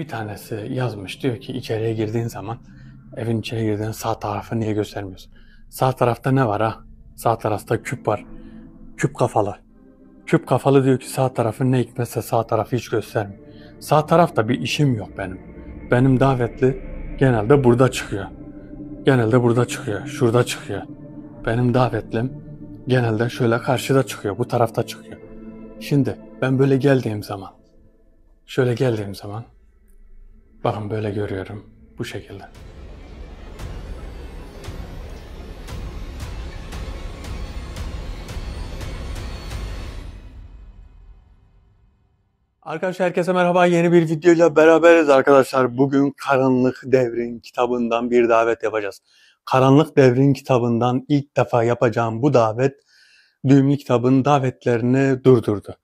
Bir tanesi yazmış, diyor ki içeriye girdiğin zaman evin içine girdiğin sağ tarafı niye göstermiyorsun? Sağ tarafta ne var ha? Sağ tarafta küp var. Küp kafalı. Küp kafalı diyor ki sağ tarafı ne hikmetse sağ tarafı hiç göstermiyor. Sağ tarafta bir işim yok benim. Benim davetli genelde burada çıkıyor. Genelde burada çıkıyor. Şurada çıkıyor. Benim davetlim genelde şöyle karşıda çıkıyor. Bu tarafta çıkıyor. Şimdi ben böyle geldiğim zaman, şöyle geldiğim zaman bakın böyle görüyorum. Bu şekilde. Arkadaşlar herkese merhaba. Yeni bir videoyla beraberiz arkadaşlar. Bugün Karanlık Devrin kitabından bir davet yapacağız. Karanlık Devrin kitabından ilk defa yapacağım bu davet Düğümlü kitabın davetlerini durdurdu.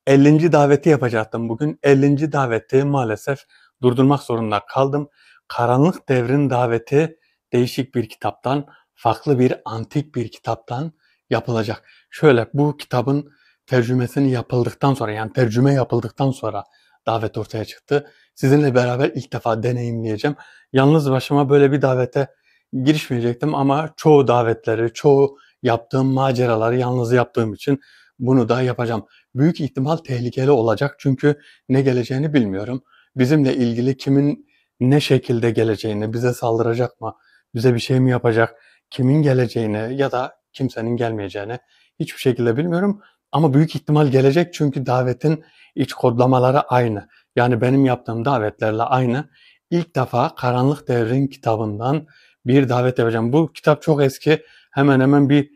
50. daveti yapacaktım bugün. 50. daveti maalesef durdurmak zorunda kaldım. Karanlık Devrin daveti değişik bir kitaptan, farklı bir antik bir kitaptan yapılacak. Şöyle bu kitabın tercümesini yapıldıktan sonra, yani tercüme yapıldıktan sonra davet ortaya çıktı. Sizinle beraber ilk defa deneyimleyeceğim. Yalnız başıma böyle bir davete girişmeyecektim ama çoğu davetleri, çoğu yaptığım maceraları yalnız yaptığım için bunu da yapacağım. Büyük ihtimal tehlikeli olacak çünkü ne geleceğini bilmiyorum. Bizimle ilgili kimin ne şekilde geleceğini, bize saldıracak mı, bize bir şey mi yapacak, kimin geleceğini ya da kimsenin gelmeyeceğini hiçbir şekilde bilmiyorum. Ama büyük ihtimal gelecek çünkü davetin iç kodlamaları aynı. Yani benim yaptığım davetlerle aynı. İlk defa Karanlık Devrin kitabından bir davet yapacağım. Bu kitap çok eski. Hemen hemen bir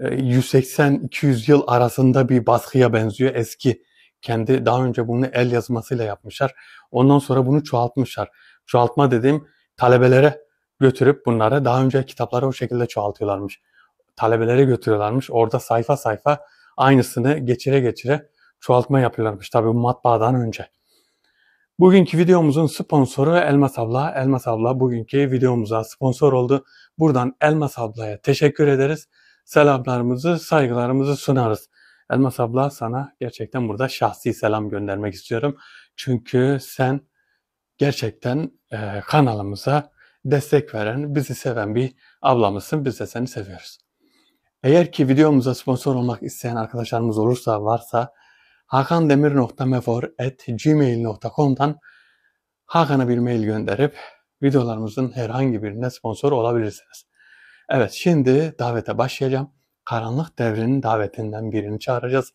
180-200 yıl arasında bir baskıya benziyor. Eski. Kendi daha önce bunu el yazmasıyla yapmışlar. Ondan sonra bunu çoğaltmışlar. Çoğaltma dediğim talebelere götürüp bunları daha önce kitapları o şekilde çoğaltıyorlarmış. Talebelere götürüyorlarmış. Orada sayfa sayfa aynısını geçire geçire çoğaltma yapıyorlarmış. Tabii bu matbaadan önce. Bugünkü videomuzun sponsoru Elmas Abla. Elmas Abla bugünkü videomuza sponsor oldu. Buradan Elmas Abla'ya teşekkür ederiz. Selamlarımızı, saygılarımızı sunarız. Elmas Abla, sana gerçekten burada şahsi selam göndermek istiyorum. Çünkü sen gerçekten kanalımıza destek veren, bizi seven bir ablamızsın. Biz de seni seviyoruz. Eğer ki videomuza sponsor olmak isteyen arkadaşlarımız olursa, varsa hakandemir.mefor@gmail.com'dan Hakan'a bir mail gönderip videolarımızın herhangi birine sponsor olabilirsiniz. Evet, şimdi davete başlayacağım. Karanlık Devri'nin davetinden birini çağıracağız.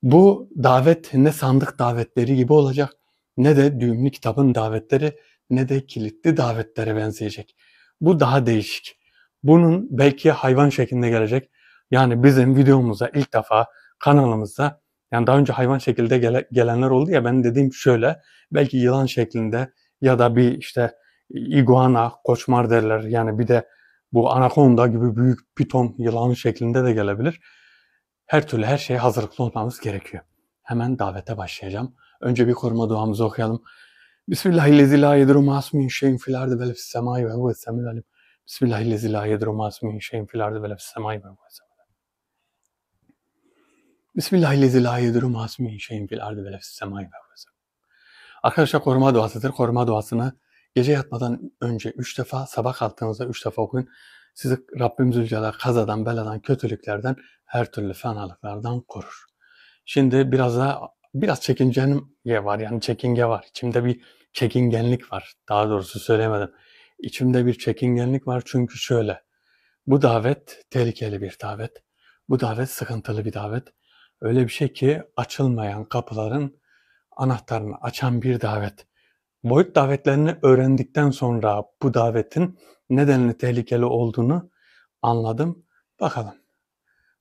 Bu davet ne sandık davetleri gibi olacak, ne de düğümlü kitabın davetleri, ne de kilitli davetlere benzeyecek. Bu daha değişik. Bunun belki hayvan şeklinde gelecek. Yani bizim videomuza ilk defa kanalımızda, yani daha önce hayvan şekilde gelenler oldu ya, ben dediğim şöyle, belki yılan şeklinde ya da bir işte iguana, koçmar derler. Yani bir de bu anakonda gibi büyük piton yılan şeklinde de gelebilir. Her türlü her şeye hazırlıklı olmamız gerekiyor. Hemen davete başlayacağım. Önce bir koruma duamızı okuyalım. Bismillahirrahmanirrahim. La yedru ma'asmin şeyin fil ardı ve lefis semai ve huves semil alim. Bismillahirrahmanirrahim. La yedru ma'asmin şeyin fil ardı ve lefis semai ve huves semil alim. Bismillahirrahmanirrahim. La yedru ma'asmin şeyin fil ardı ve lefis semai ve huves semil alim. Arkadaşlar, koruma duasıdır. Koruma duasını gece yatmadan önce 3 defa, sabah kalktığınızda 3 defa okuyun. Sizi Rabbim Zülcelal kazadan, beladan, kötülüklerden, her türlü fenalıklardan korur. Şimdi biraz çekincem var, yani çekinge var. İçimde bir çekingenlik var. Daha doğrusu söylemedim. İçimde bir çekingenlik var çünkü şöyle. Bu davet tehlikeli bir davet. Bu davet sıkıntılı bir davet. Öyle bir şey ki açılmayan kapıların anahtarını açan bir davet. Boyut davetlerini öğrendikten sonra bu davetin nedenli tehlikeli olduğunu anladım. Bakalım.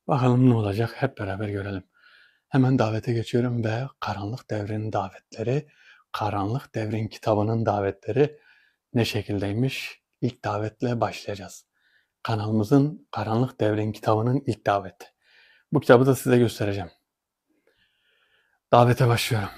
Bakalım ne olacak, hep beraber görelim. Hemen davete geçiyorum ve Karanlık Devrin davetleri, Karanlık Devrin kitabının davetleri ne şekildeymiş? İlk davetle başlayacağız. Kanalımızın Karanlık Devrin kitabının ilk daveti. Bu kitabı da size göstereceğim. Davete başlıyorum.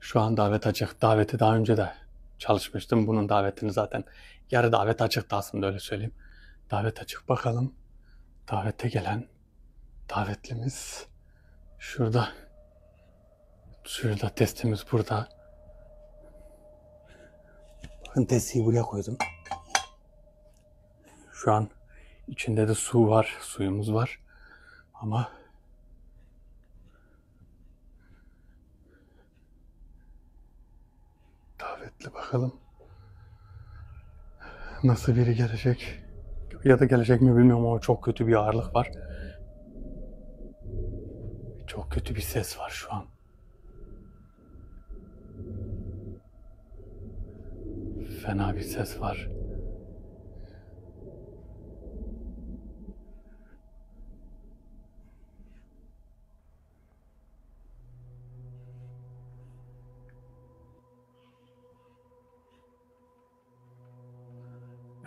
Şu an davet açık. Daveti daha önce de çalışmıştım. Bunun davetini zaten yarı davet açıktı aslında, öyle söyleyeyim. Davet açık, bakalım. Davete gelen davetlimiz şurada. Şurada testimiz burada. Bakın testiyi buraya koydum. Şu an içinde de su var. Suyumuz var. Ama davetli, bakalım nasıl biri gelecek ya da gelecek mi bilmiyorum ama çok kötü bir ağırlık var. Çok kötü bir ses var şu an. Fena bir ses var.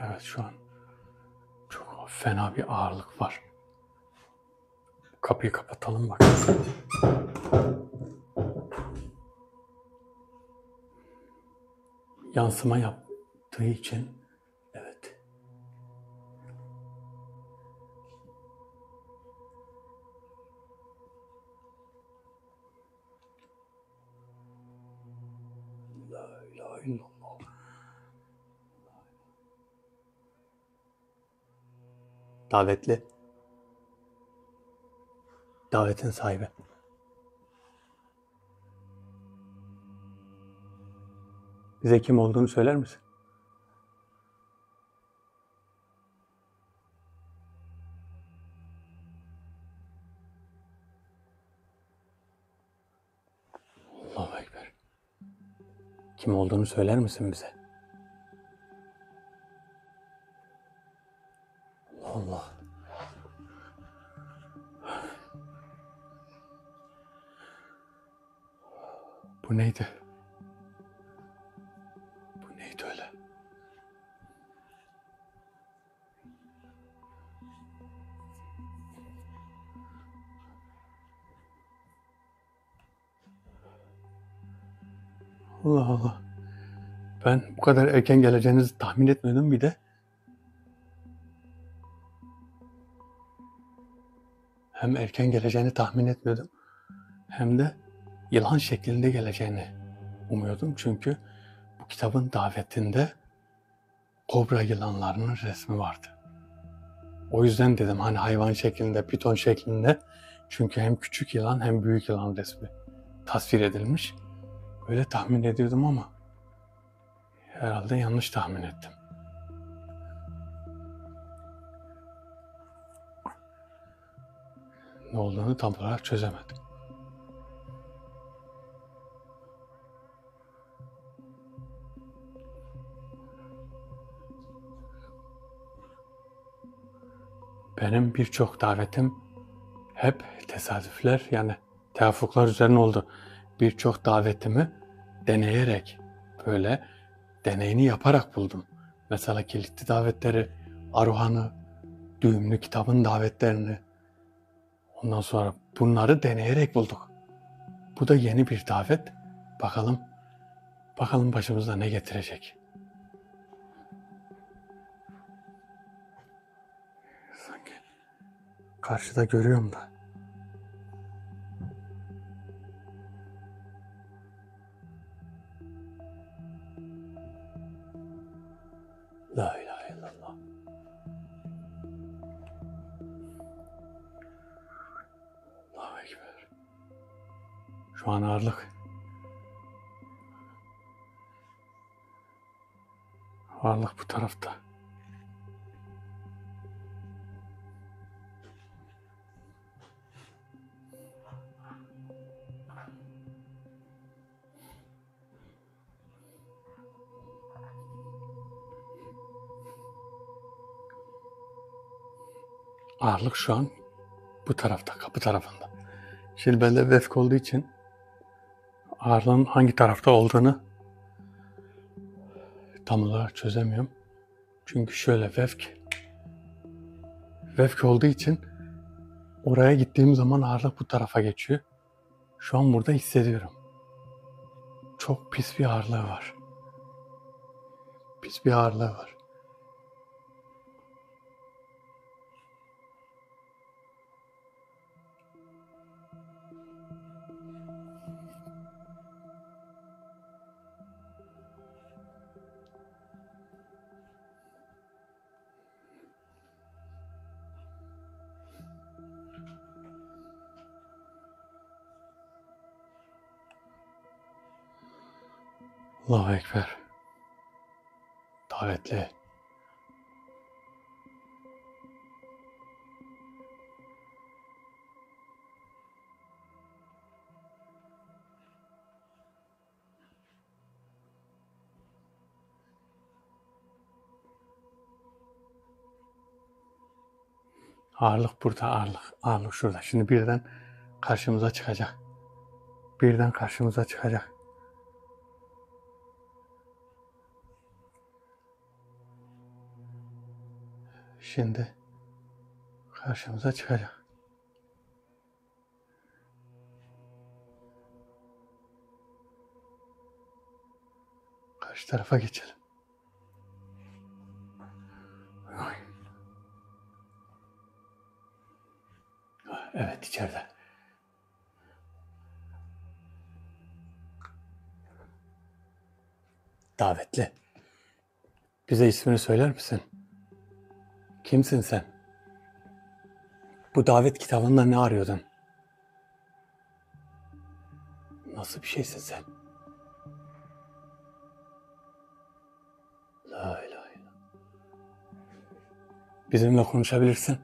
Evet, şu an çok fena bir ağırlık var. Kapıyı kapatalım bakalım. Yansıma yaptığı için evet. La ilahe illallah. Davetli. Davetin sahibi. Bize kim olduğunu söyler misin? Allahu Ekber. Kim olduğunu söyler misin bize? Allah. Bu neydi? Bu neydi öyle? Allah Allah. Ben bu kadar erken geleceğinizi tahmin etmedim bir de. Hem erken geleceğini tahmin etmiyordum, hem de yılan şeklinde geleceğini umuyordum. Çünkü bu kitabın davetinde kobra yılanlarının resmi vardı. O yüzden dedim hani hayvan şeklinde, piton şeklinde. Çünkü hem küçük yılan hem büyük yılan resmi tasvir edilmiş. Öyle tahmin ediyordum ama herhalde yanlış tahmin ettim. Ne olduğunu tam olarak çözemedim. Benim birçok davetim hep tesadüfler, yani tevafuklar üzerine oldu. Birçok davetimi deneyerek, böyle deneyini yaparak buldum. Mesela kilitli davetleri, Aruhan'ı, düğümlü kitabın davetlerini. Ondan sonra bunları deneyerek bulduk. Bu da yeni bir davet. Bakalım başımıza ne getirecek. Sanki karşıda görüyorum da. La ilahe illallah. Allahu Ekber. Şu an ağırlık bu tarafta. Ağırlık şu an bu tarafta, kapı tarafında. Şimdi bende vefk olduğu için ağırlığın hangi tarafta olduğunu tam olarak çözemiyorum. Çünkü şöyle vefk olduğu için oraya gittiğim zaman ağırlık bu tarafa geçiyor. Şu an burada hissediyorum. Çok pis bir ağırlığı var. Pis bir ağırlığı var. Allahu Ekber. Davetli. Ağırlık burada, ağırlık. Ağırlık şurada. Şimdi birden karşımıza çıkacak. Birden karşımıza çıkacak. Şimdi karşımıza çıkacak. Karşı tarafa geçelim. Evet, içeride. Davetli. Bize ismini söyler misin? Kimsin sen? Bu davet kitabında ne arıyordun? Nasıl bir şeysin sen? La ilahe illallah. Bizimle konuşabilirsin.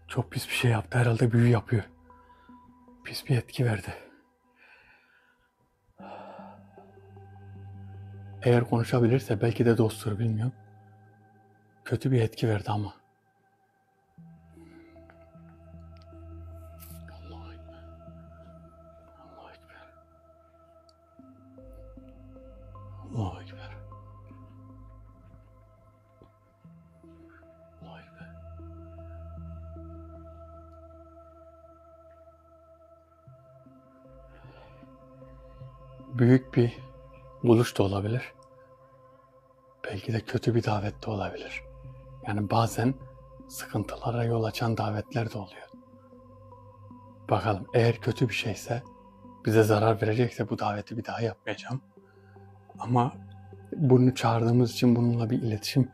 Çok pis bir şey yaptı. Herhalde büyü yapıyor. Pis bir etki verdi. Eğer konuşabilirse belki de dosttur, bilmiyorum. Kötü bir etki verdi ama. Allahu Ekber. Allahu Ekber. Allahu Ekber. Allahu Ekber. Büyük bir buluş da olabilir. Belki de kötü bir davet de olabilir. Yani bazen sıkıntılara yol açan davetler de oluyor. Bakalım, eğer kötü bir şeyse, bize zarar verecekse bu daveti bir daha yapmayacağım. Ama bunu çağırdığımız için bununla bir iletişim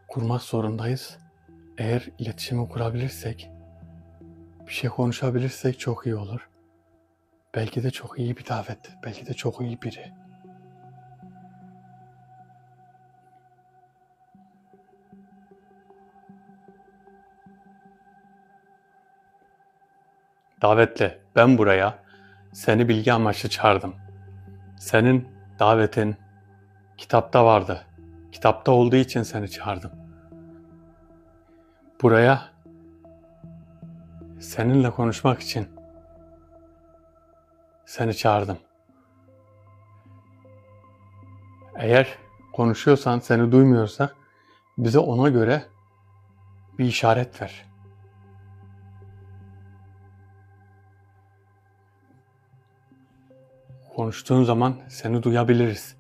kurmak zorundayız. Eğer iletişimi kurabilirsek, bir şey konuşabilirsek çok iyi olur. Belki de çok iyi bir davet, belki de çok iyi biri. Davetli, ben buraya seni bilgi amaçlı çağırdım. Senin davetin kitapta vardı. Kitapta olduğu için seni çağırdım. Buraya seninle konuşmak için seni çağırdım. Eğer konuşuyorsan, seni duymuyorsak bize ona göre bir işaret ver. Konuştuğun zaman seni duyabiliriz.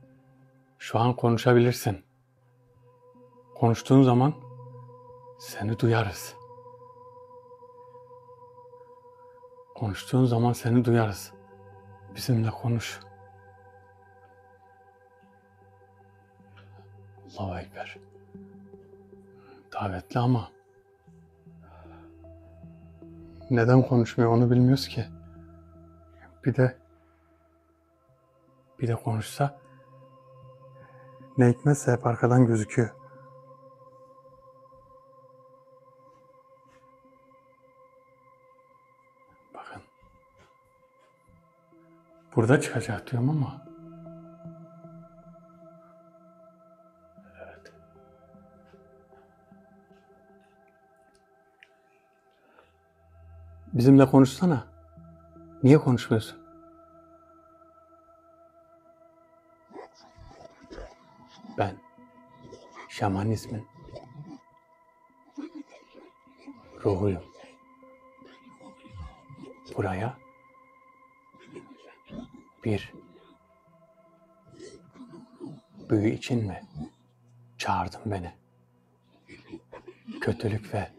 Şu an konuşabilirsin. Konuştuğun zaman seni duyarız. Konuştuğun zaman seni duyarız. Bizimle konuş. Allahu Ekber. Davetli ama neden konuşmuyor onu bilmiyoruz ki. Bir de konuşsa ne hikmetse hep arkadan gözüküyor. Bakın. Burada çıkacak diyorum ama. Evet. Bizimle konuşsana. Niye konuşmuyorsun? Ben şamanizmin ruhuyum. Buraya bir büyü için mi çağırdın beni? Kötülük ve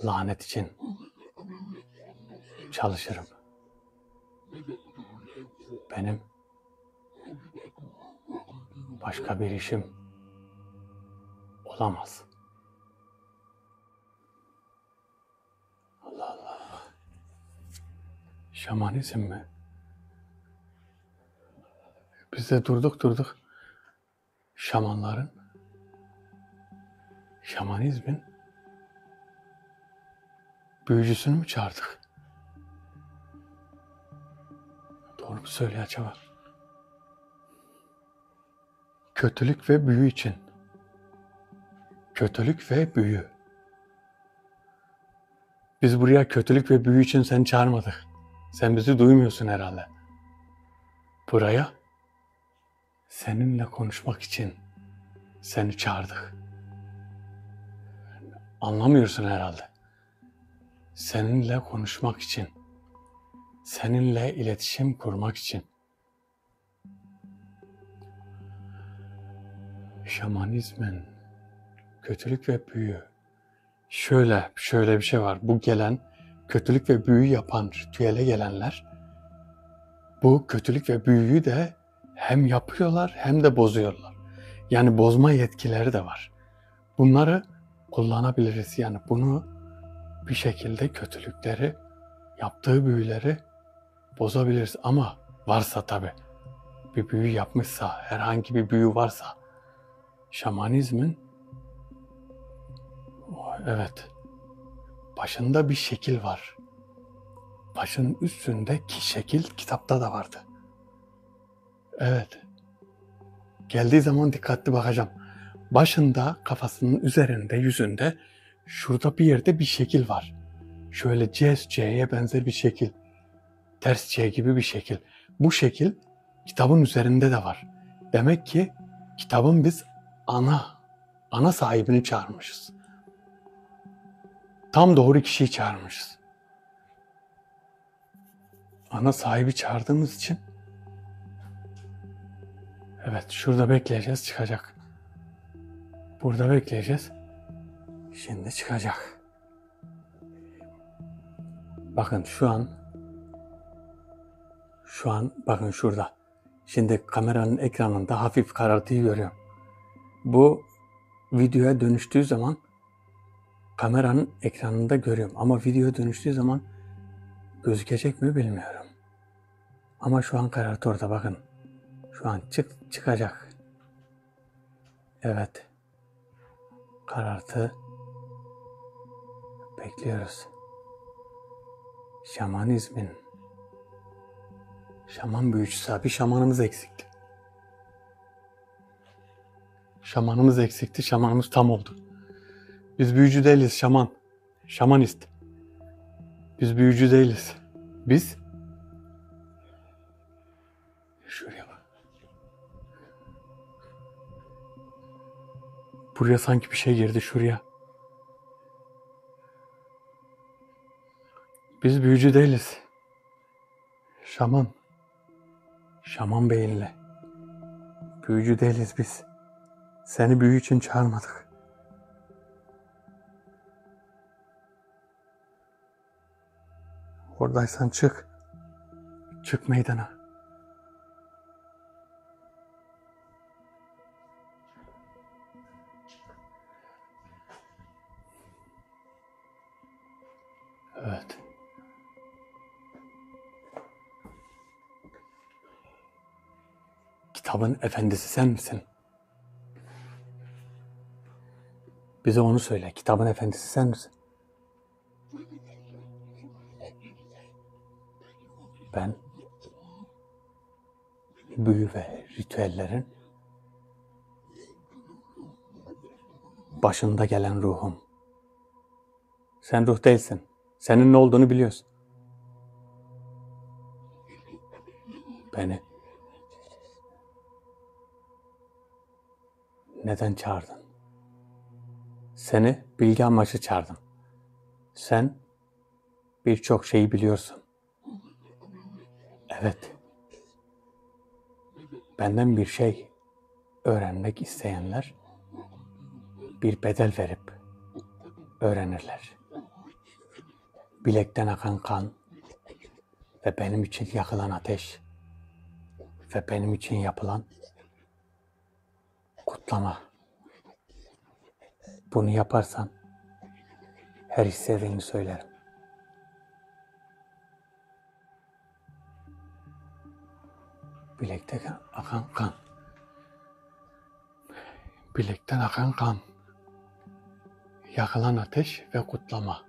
lanet için çalışırım. Benim başka bir işim olamaz. Allah Allah. Şamanizm mi? Biz de durduk şamanların, şamanizmin büyücüsünü mü çağırdık? Doğru mu söylüyor acaba? Kötülük ve büyü için. Kötülük ve büyü. Biz buraya kötülük ve büyü için seni çağırmadık. Sen bizi duymuyorsun herhalde. Buraya seninle konuşmak için seni çağırdık. Anlamıyorsun herhalde. Seninle konuşmak için, seninle iletişim kurmak için. Şamanizmin kötülük ve büyü. Şöyle bir şey var. Bu gelen kötülük ve büyü yapan ritüele gelenler bu kötülük ve büyüyü de hem yapıyorlar hem de bozuyorlar. Yani bozma yetkileri de var. Bunları kullanabiliriz. Yani bunu bir şekilde kötülükleri, yaptığı büyüleri bozabiliriz. Ama varsa tabii bir büyü yapmışsa, herhangi bir büyü varsa şamanizmin evet başında bir şekil var. Başının üstündeki şekil kitapta da vardı. Evet. Geldiği zaman dikkatli bakacağım. Başında, kafasının üzerinde, yüzünde şurada bir yerde bir şekil var. Şöyle C'ye benzer bir şekil. Ters C gibi bir şekil. Bu şekil kitabın üzerinde de var. Demek ki kitabın biz ana sahibini çağırmışız. Tam doğru kişiyi çağırmışız. Ana sahibi çağırdığımız için evet şurada bekleyeceğiz, çıkacak. Burada bekleyeceğiz. Şimdi çıkacak. Bakın şu an bakın şurada. Şimdi kameranın ekranında hafif karartıyı görüyorum. Bu videoya dönüştüğü zaman kameranın ekranında görüyorum. Ama videoya dönüştüğü zaman gözükecek mi bilmiyorum. Ama şu an karartı orada bakın. Şu an çıkacak. Evet. Karartı bekliyoruz. Şamanizmin şaman büyücüsü bir şamanımız eksikti. Şamanımız eksikti. Şamanımız tam oldu. Biz büyücü değiliz şaman. Şamanist. Biz büyücü değiliz. Biz şuraya bak. Buraya sanki bir şey girdi şuraya. Biz büyücü değiliz. Şaman. Şaman beyinle. Büyücü değiliz biz. Seni büyü için çağırmadık. Oradaysan çık. Çık meydana. Evet. Kitabın efendisi sen misin? Bize onu söyle. Kitabın efendisi sen misin? Ben büyü ve ritüellerin başında gelen ruhum. Sen ruh değilsin. Senin ne olduğunu biliyorsun. Beni Neden çağırdın? Seni bilgi amaçlı çağırdım. Sen birçok şeyi biliyorsun. Evet. Benden bir şey öğrenmek isteyenler bir bedel verip öğrenirler. Bilekten akan kan ve benim için yakılan ateş ve benim için yapılan kutlama. Bunu yaparsan her istediğini söylerim. Bilekten akan kan. Bilekten akan kan. Yakılan ateş ve kutlama.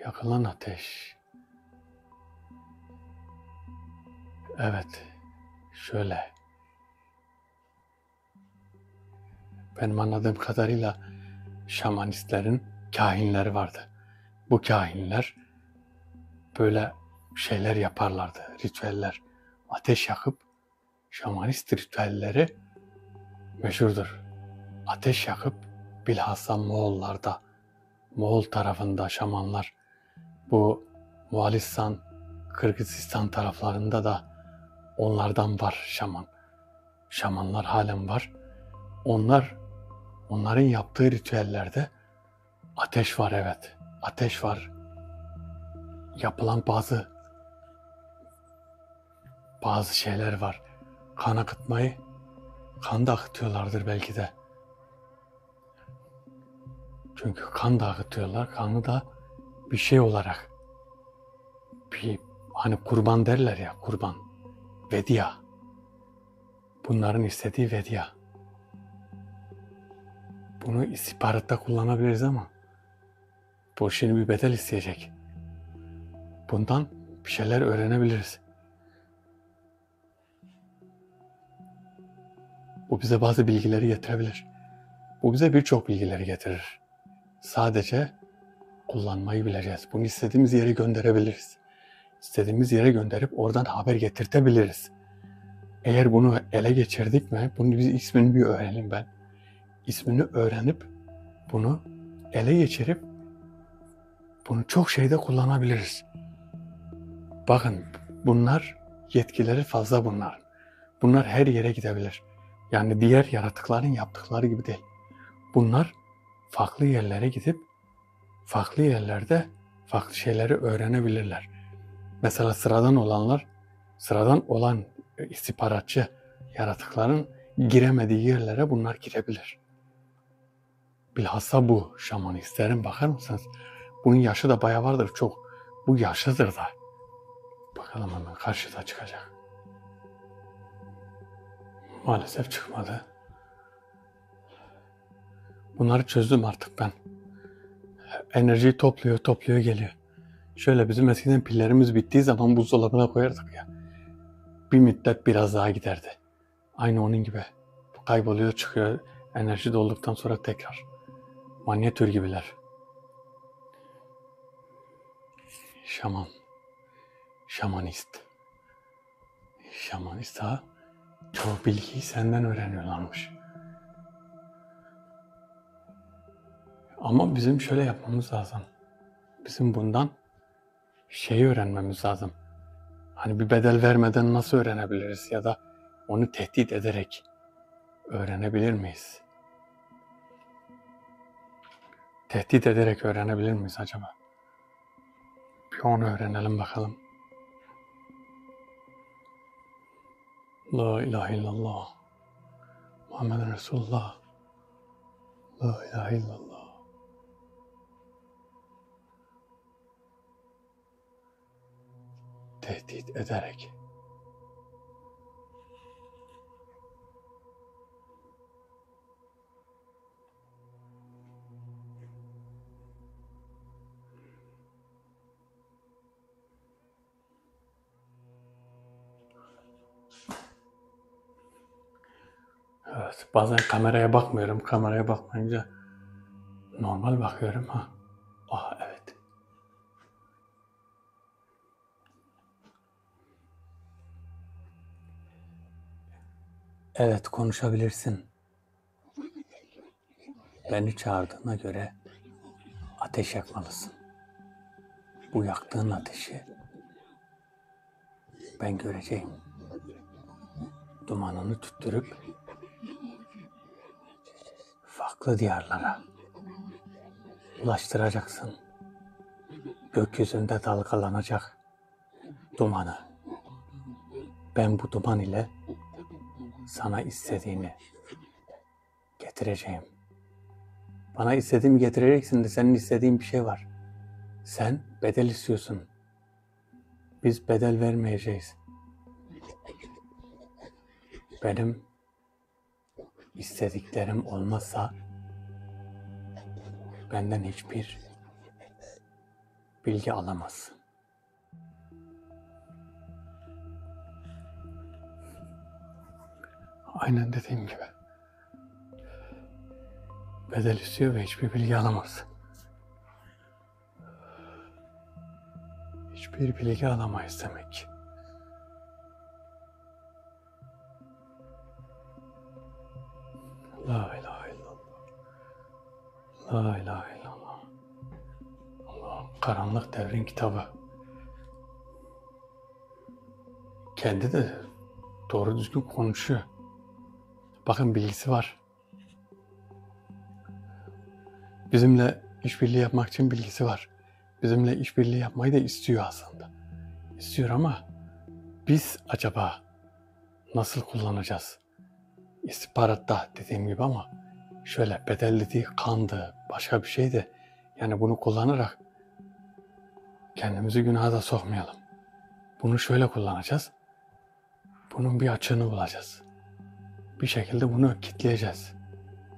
Yakılan ateş. Evet. Şöyle. Benim anladığım kadarıyla şamanistlerin kahinleri vardı. Bu kahinler böyle şeyler yaparlardı. Ritüeller. Ateş yakıp şamanist ritüelleri meşhurdur. Ateş yakıp bilhassa Moğollarda, Moğol tarafında şamanlar, bu Moğolistan, Kırgızistan taraflarında da onlardan var şaman. Şamanlar halen var. Onların yaptığı ritüellerde ateş var, evet. Ateş var. Yapılan bazı şeyler var. Kan akıtmayı, kan da akıtıyorlardır belki de. Çünkü kan da akıtıyorlar. Kanı da bir şey olarak, hani kurban derler ya, kurban. Vedya. Bunların istediği vedya. Bunu istihbaratta kullanabiliriz ama bu şimdi bir bedel isteyecek. Bundan bir şeyler öğrenebiliriz. Bu bize bazı bilgileri getirebilir. Bu bize birçok bilgileri getirir. Sadece kullanmayı bileceğiz. Bunu istediğimiz yere gönderebiliriz. İstediğimiz yere gönderip oradan haber getirtebiliriz. Eğer bunu ele geçirdik mi, bunun biz ismini bir öğrenelim ben. İsmini öğrenip bunu ele geçirip bunu çok şeyde kullanabiliriz. Bakın, bunlar yetkileri fazla bunlar. Bunlar her yere gidebilir. Yani diğer yaratıkların yaptıkları gibi değil. Bunlar farklı yerlere gidip farklı yerlerde farklı şeyleri öğrenebilirler. Mesela sıradan olan istihbaratçı yaratıkların giremediği yerlere bunlar girebilir. Bilhassa bu şamanistlerin, bakar mısınız? Bunun yaşı da bayağı vardır çok. Bu yaşlıdır da. Bakalım hemen karşıda çıkacak. Maalesef çıkmadı. Bunları çözdüm artık ben. Enerjiyi topluyor geliyor. Şöyle bizim eskiden pillerimiz bittiği zaman buzdolabına koyardık ya. Bir müddet biraz daha giderdi. Aynı onun gibi. Kayboluyor, çıkıyor. Enerji dolduktan sonra tekrar. Manyetür gibiler. Şaman. Şamanist. Şamanist ha. Çoğu bilgiyi senden öğreniyorlarmış. Ama bizim şöyle yapmamız lazım. Bizim bundan şeyi öğrenmemiz lazım. Hani bir bedel vermeden nasıl öğrenebiliriz ya da onu tehdit ederek öğrenebilir miyiz? Tehdit ederek öğrenebilir miyiz acaba? Bir onu öğrenelim bakalım. La ilahe illallah. Muhammed Resulullah. La ilahe illallah. Tehdit ederek. Evet, bazen kameraya bakmıyorum. Kameraya bakmayınca normal bakıyorum ha. Ah, evet. Evet, konuşabilirsin. Beni çağırdığına göre ateş yakmalısın. Bu yaktığın ateşi ben göreceğim. Dumanını tüttürüp farklı diyarlara ulaştıracaksın. Gökyüzünde dalgalanacak dumanı. Ben bu duman ile sana istediğini getireceğim. Bana istediğimi getireceksin de senin istediğin bir şey var. Sen bedel istiyorsun. Biz bedel vermeyeceğiz. Benim istediklerim olmazsa benden hiçbir bilgi alamazsın. Aynen dediğim gibi. Bedel istiyor ve hiçbir bilgi alamaz. Hiçbir bilgi alamayız demek ki. La ilahe illallah. La ilahe illallah. Allah, Karanlık Devrin kitabı. Kendi de doğru düzgün konuşuyor. Bakın bilgisi var. Bizimle işbirliği yapmak için bilgisi var. Bizimle işbirliği yapmayı da istiyor aslında. İstiyor ama biz acaba nasıl kullanacağız? İstihbaratta dediğim gibi ama şöyle bedel dediği kandı, başka bir şeydi. Yani bunu kullanarak kendimizi günaha da sokmayalım. Bunu şöyle kullanacağız. Bunun bir açığını bulacağız. Bir şekilde bunu kitleyeceğiz.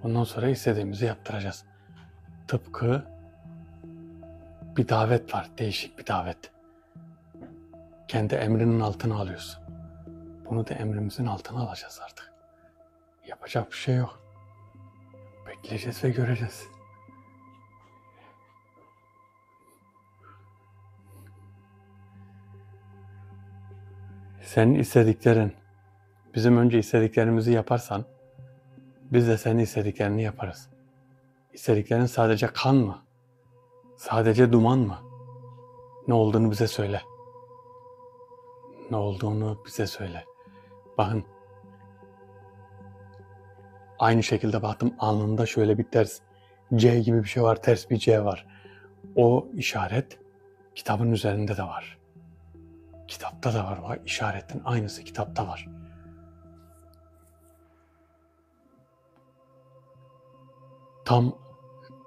Ondan sonra istediğimizi yaptıracağız. Tıpkı bir davet var, değişik bir davet. Kendi emrinin altına alıyorsun. Bunu da emrimizin altına alacağız artık. Yapacak bir şey yok. Bekleyeceğiz ve göreceğiz. Senin istediklerin, bizim önce istediklerimizi yaparsan, biz de senin istediklerini yaparız. İstediklerin sadece kan mı? Sadece duman mı? Ne olduğunu bize söyle. Ne olduğunu bize söyle. Bakın, aynı şekilde baktım alnında şöyle bir ters C gibi bir şey var, ters bir C var. O işaret kitabın üzerinde de var. Kitapta da var. Bak, işaretin aynısı kitapta var.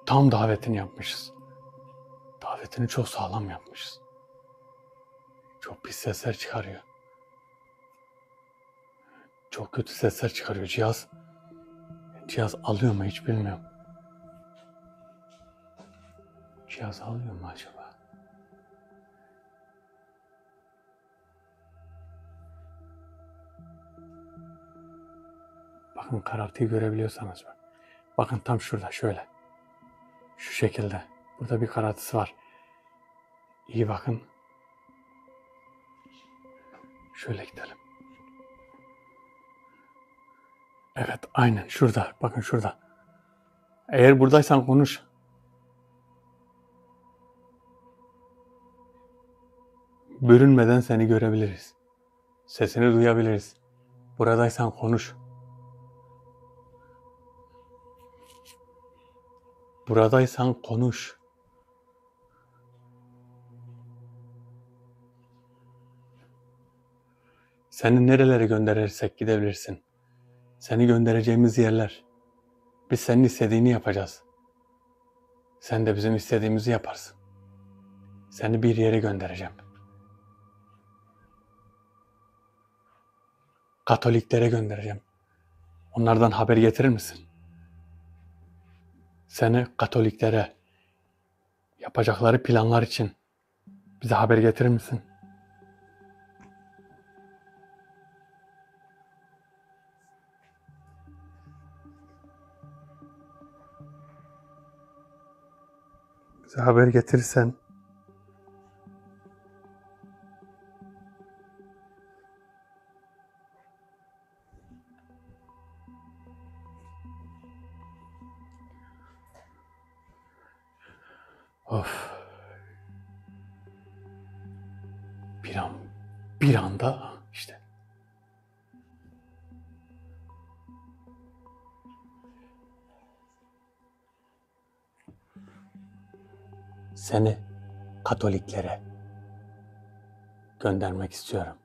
Tam davetini yapmışız. Davetini çok sağlam yapmışız. Çok pis sesler çıkarıyor. Çok kötü sesler çıkarıyor cihaz. Cihaz alıyor mu hiç bilmiyorum. Cihaz alıyor mu acaba? Bakın karartıyı görebiliyorsanız bak. Bakın tam şurada şöyle. Şu şekilde. Burada bir karartısı var. İyi bakın. Şöyle gidelim. Evet aynen şurada. Bakın şurada. Eğer buradaysan konuş. Bürünmeden seni görebiliriz. Sesini duyabiliriz. Buradaysan konuş. Buradaysan konuş. Seni nerelere gönderirsek gidebilirsin. Seni göndereceğimiz yerler. Biz senin istediğini yapacağız. Sen de bizim istediğimizi yaparsın. Seni bir yere göndereceğim. Katoliklere göndereceğim. Onlardan haber getirir misin? Seni Katoliklere yapacakları planlar için bize haber getirir misin? Bize haber getirirsen Of. Bir anda işte. Seni Katoliklere göndermek istiyorum.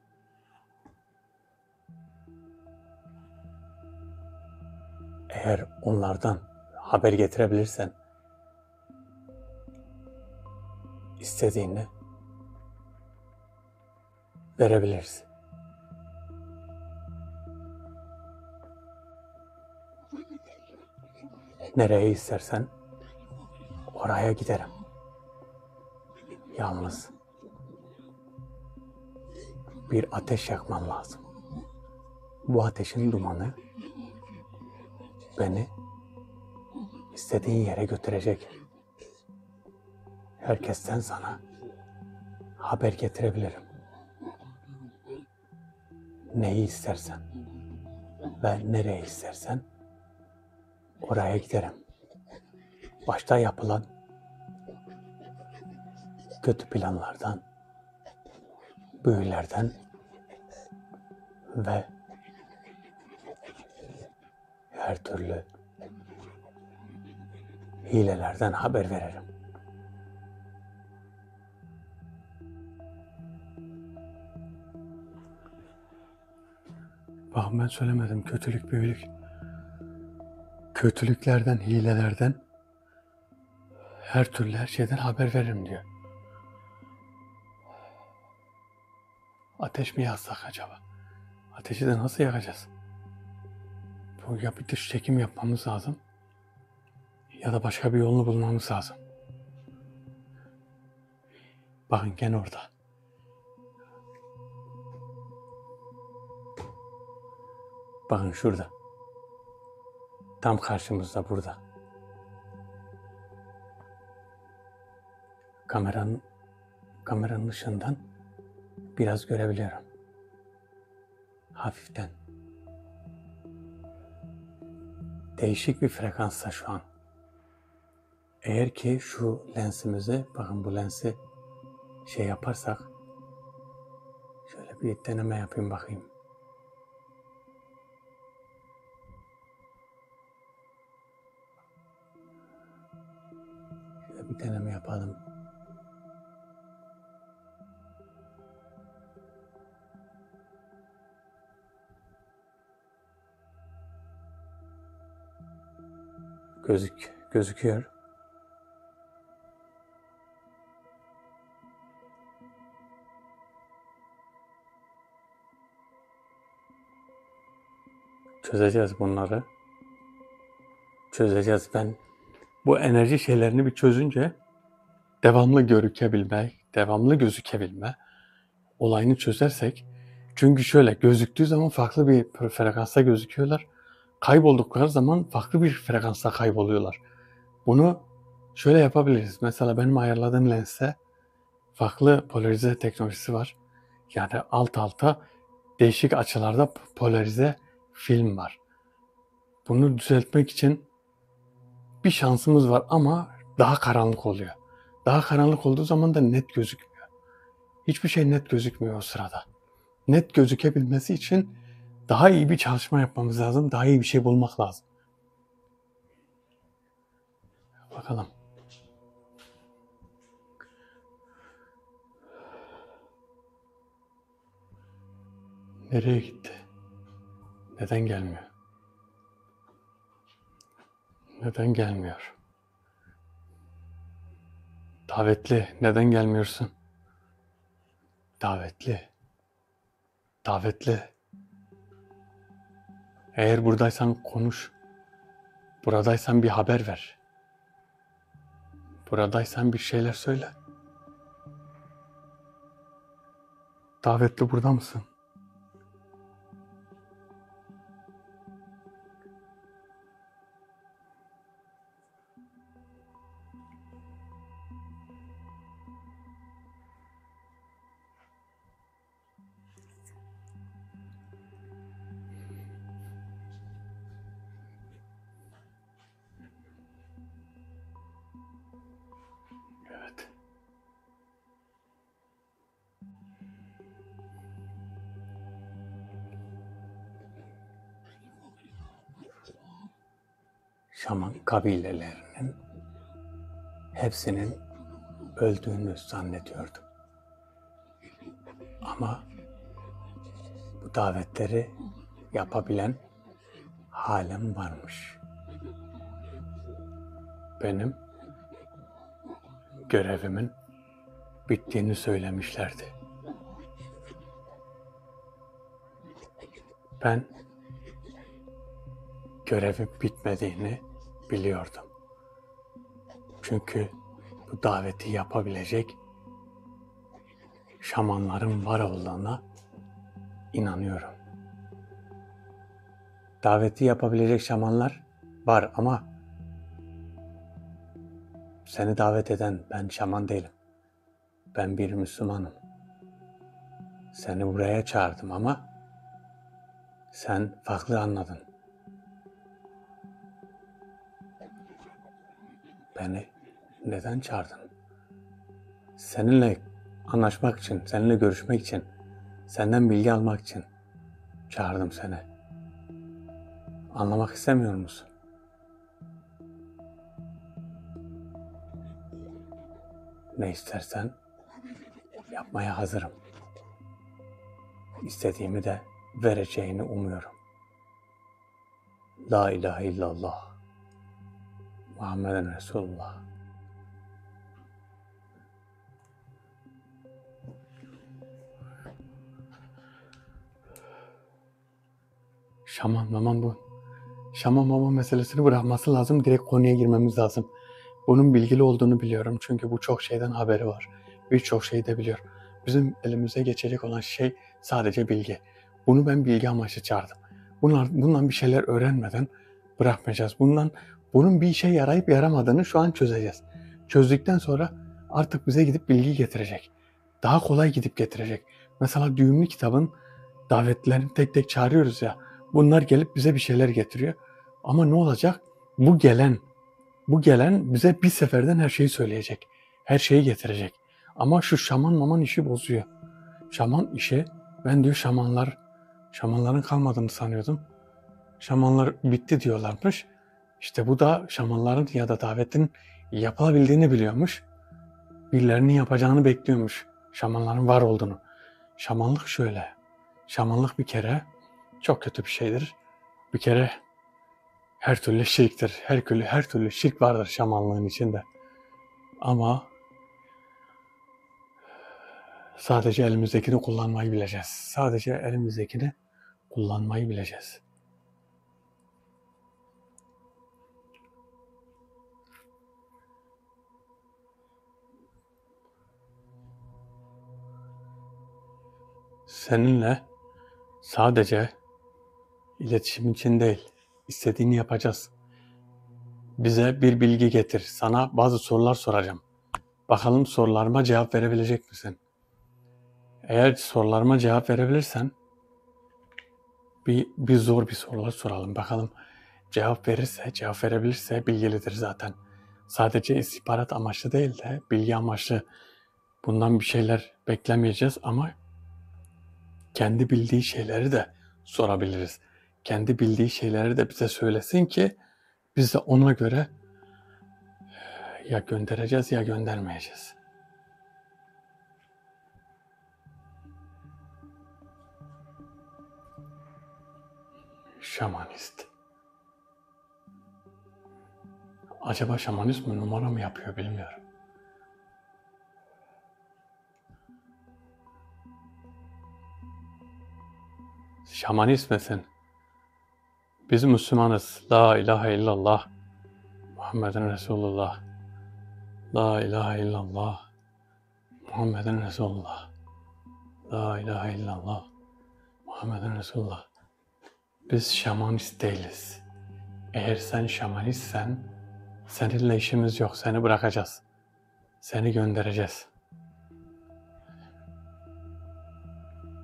Eğer onlardan haber getirebilirsen istediğini verebiliriz. Nereye istersen oraya giderim. Yalnız bir ateş yakmam lazım. Bu ateşin dumanı beni istediğin yere götürecek. Herkesten sana haber getirebilirim. Neyi istersen ve nereye istersen oraya giderim. Başta yapılan kötü planlardan, büyülerden ve her türlü hilelerden haber veririm. Bak ben söylemedim kötülük, büyülük. Kötülüklerden, hilelerden, her türlü her şeyden haber veririm diyor. Ateş mi yaksak acaba? Ateşi de nasıl yakacağız? Bu ya bir dış çekim yapmamız lazım ya da başka bir yolunu bulmamız lazım. Bakın gene orada. Bakın şurada. Tam karşımızda burada. Kameranın ışığından biraz görebiliyorum. Hafiften. Değişik bir frekansta şu an. Eğer ki şu lensimizi, bakın bu lensi şey yaparsak, şöyle bir deneme yapayım bakayım. Şöyle bir deneme yapalım. Gözüküyor. Çözeceğiz bunları. Çözeceğiz. Ben bu enerji şeylerini bir çözünce devamlı gözükebilme olayını çözersek, çünkü şöyle gözüktüğü zaman farklı bir frekansta gözüküyorlar. Kayboldukları zaman farklı bir frekansta kayboluyorlar. Bunu şöyle yapabiliriz. Mesela benim ayarladığım lenste farklı polarize teknolojisi var. Yani alt alta değişik açılarda polarize film var. Bunu düzeltmek için bir şansımız var ama daha karanlık oluyor. Daha karanlık olduğu zaman da net gözükmüyor. Hiçbir şey net gözükmüyor o sırada. Net gözükebilmesi için daha iyi bir çalışma yapmamız lazım. Daha iyi bir şey bulmak lazım. Bakalım. Nereye gitti? Neden gelmiyor? Neden gelmiyor? Davetli, neden gelmiyorsun? Davetli. Davetli. Eğer buradaysan konuş. Buradaysan bir haber ver. Buradaysan bir şeyler söyle. Davetli, burada mısın? Şaman kabilelerinin hepsinin öldüğünü zannediyordum. Ama bu davetleri yapabilen halen varmış. Benim görevimin bittiğini söylemişlerdi. Ben görevim bitmediğini biliyordum. Çünkü bu daveti yapabilecek şamanların var olduğuna inanıyorum. Daveti yapabilecek şamanlar var ama seni davet eden ben şaman değilim. Ben bir Müslümanım. Seni buraya çağırdım ama sen farklı anladın. Beni neden çağırdın? Seninle anlaşmak için, seninle görüşmek için, senden bilgi almak için çağırdım seni. Anlamak istemiyor musun? Ne istersen yapmaya hazırım. İstediğimi de vereceğini umuyorum. La ilahe illallah. Muhammeden Resulullah. Şaman mama meselesini bırakması lazım. Direkt konuya girmemiz lazım. Bunun bilgili olduğunu biliyorum. Çünkü bu çok şeyden haberi var. Birçok şeyi de biliyor. Bizim elimize geçecek olan şey sadece bilgi. Bunu ben bilgi amaçlı çağırdım. Bundan bir şeyler öğrenmeden bırakmayacağız. Bunun bir işe yarayıp yaramadığını şu an çözeceğiz. Çözdükten sonra artık bize gidip bilgi getirecek. Daha kolay gidip getirecek. Mesela düğümlü kitabın davetlerini tek tek çağırıyoruz ya. Bunlar gelip bize bir şeyler getiriyor. Ama ne olacak? Bu gelen bize bir seferden her şeyi söyleyecek. Her şeyi getirecek. Ama şu şaman işi bozuyor. Şaman işi, ben diyor şamanların kalmadığını sanıyordum. Şamanlar bitti diyorlarmış. İşte bu da şamanların ya da davetin yapılabildiğini biliyormuş. Birilerinin yapacağını bekliyormuş. Şamanların var olduğunu. Şamanlık şöyle. Şamanlık bir kere çok kötü bir şeydir. Bir kere her türlü şirktir. Her türlü şirk vardır şamanlığın içinde. Ama sadece elimizdekini kullanmayı bileceğiz. Sadece elimizdekini kullanmayı bileceğiz. Seninle sadece iletişim için değil, istediğini yapacağız. Bize bir bilgi getir. Sana bazı sorular soracağım. Bakalım sorularıma cevap verebilecek misin? Eğer sorularıma cevap verebilirsen bir zor bir sorular soralım. Bakalım cevap verebilirse bilgilidir zaten. Sadece istihbarat amaçlı değil de bilgi amaçlı. Bundan bir şeyler beklemeyeceğiz ama kendi bildiği şeyleri de sorabiliriz. Kendi bildiği şeyleri de bize söylesin ki biz de ona göre ya göndereceğiz ya göndermeyeceğiz. Şamanist. Acaba şamanist mi numara mı yapıyor bilmiyorum. Şamanist misin? Biz Müslümanız. La ilahe illallah. Muhammeden Resulullah. La ilahe illallah. Muhammeden Resulullah. La ilahe illallah. Muhammeden Resulullah. Biz şamanist değiliz. Eğer sen şamanistsen seninle işimiz yok. Seni bırakacağız. Seni göndereceğiz.